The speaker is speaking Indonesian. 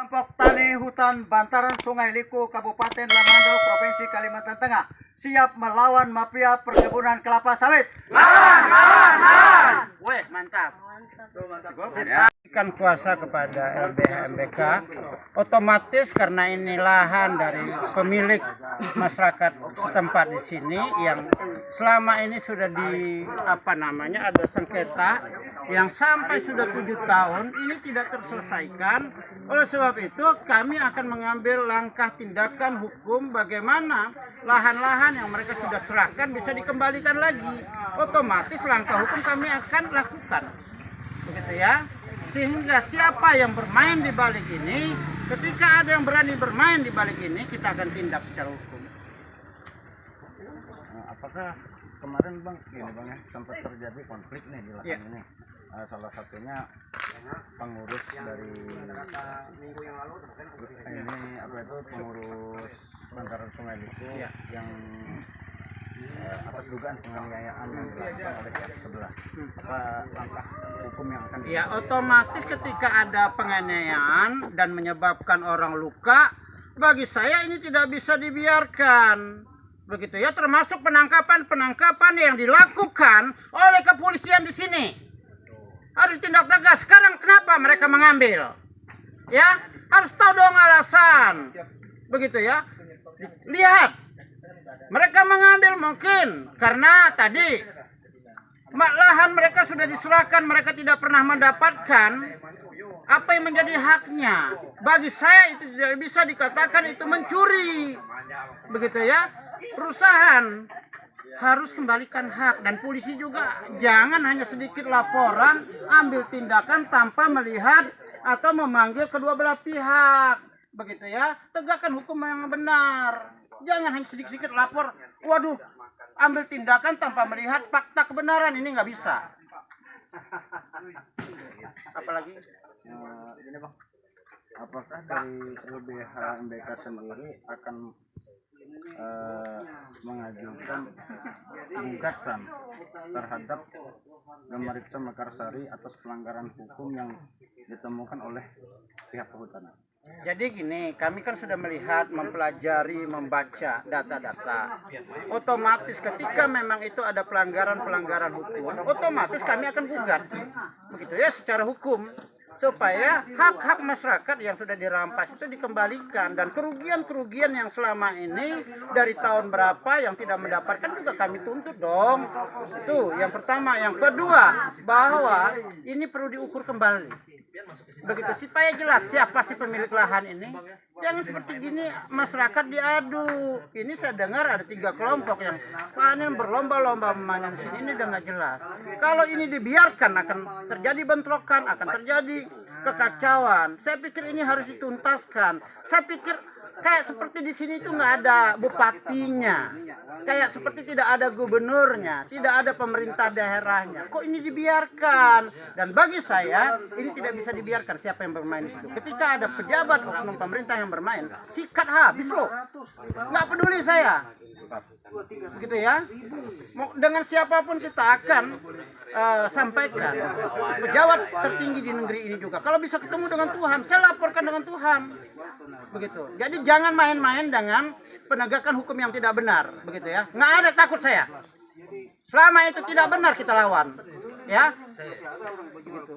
Kelompok Tani Hutan Bantaran Sungai Liku, Kabupaten Lamandau, Provinsi Kalimantan Tengah, siap melawan mafia perkebunan kelapa sawit. Lawan! Weh, mantap. Berikan kuasa kepada LBH MBK, otomatis karena ini lahan dari pemilik masyarakat setempat di sini yang selama ini sudah ada sengketa yang sampai sudah 7 tahun ini tidak terselesaikan. Oleh sebab itu kami akan mengambil langkah tindakan hukum bagaimana lahan-lahan yang mereka sudah serahkan bisa dikembalikan lagi. Otomatis langkah hukum kami akan lakukan, begitu ya. Sehingga siapa yang bermain di balik ini, ketika ada yang berani bermain di balik ini, kita akan tindak secara hukum. Apakah kemarin bang ya, sempat terjadi konflik nih di lahan ini? Salah satunya pengurus dari pengurus Bantaran Sungai Liku yang atas dugaan penganiayaan yang dilakukan oleh pihak sebelah. Apa langkah hukum yang akan ya, otomatis ketika ada penganiayaan dan menyebabkan orang luka, bagi saya ini tidak bisa dibiarkan, begitu ya. Termasuk penangkapan yang dilakukan oleh kepolisian di sini harus ditindak tegas. Sekarang kenapa mereka mengambil? Ya, harus tahu dong alasan, begitu ya. Lihat, mereka mengambil mungkin karena tadi lahan mereka sudah diserahkan, mereka tidak pernah mendapatkan apa yang menjadi haknya. Bagi saya itu tidak bisa dikatakan itu mencuri, begitu ya. Perusahaan harus kembalikan hak, dan polisi juga jangan hanya sedikit laporan, ambil tindakan tanpa melihat atau memanggil kedua belah pihak, begitu ya. Tegakkan hukum yang benar. Jangan hanya sedikit-sedikit lapor, waduh, ambil tindakan tanpa melihat fakta kebenaran, ini nggak bisa. Apalagi ini bang, apakah dari LBH MBK sendiri akan mengajukan gugatan terhadap Gamaripsa Mekarsari atas pelanggaran hukum yang ditemukan oleh pihak kehutanan? Jadi gini, kami kan sudah melihat, mempelajari, membaca data-data. Otomatis ketika memang itu ada pelanggaran hukum, otomatis kami akan gugat, begitu ya, secara hukum, supaya hak-hak masyarakat yang sudah dirampas itu dikembalikan, dan kerugian-kerugian yang selama ini dari tahun berapa yang tidak mendapatkan juga kami tuntut dong. Itu yang pertama. Yang kedua, bahwa ini perlu diukur kembali, begitu, supaya jelas siapa sih pemilik lahan ini. Jangan seperti gini masyarakat diadu. Ini saya dengar ada 3 kelompok yang panen berlomba-lomba memanen sini, ini udah nggak jelas. Kalau ini dibiarkan akan terjadi bentrokan, akan terjadi kekacauan. Saya pikir ini harus dituntaskan. Saya pikir kayak seperti di sini itu nggak ada bupatinya, kayak seperti tidak ada gubernurnya, tidak ada pemerintah daerahnya. Kok ini dibiarkan? Dan bagi saya ini tidak bisa dibiarkan. Siapa yang bermain di situ? Ketika ada pejabat oknum pemerintah yang bermain, sikat habis loh. Nggak peduli saya, begitu ya. Dengan siapapun kita akan sampaikan, pejabat tertinggi di negeri ini juga. Kalau bisa ketemu dengan Tuhan, saya laporkan dengan Tuhan, begitu. Jadi jangan main-main dengan penegakan hukum yang tidak benar, begitu ya. Nggak ada takut saya. Selama itu tidak benar kita lawan, ya. Begitu.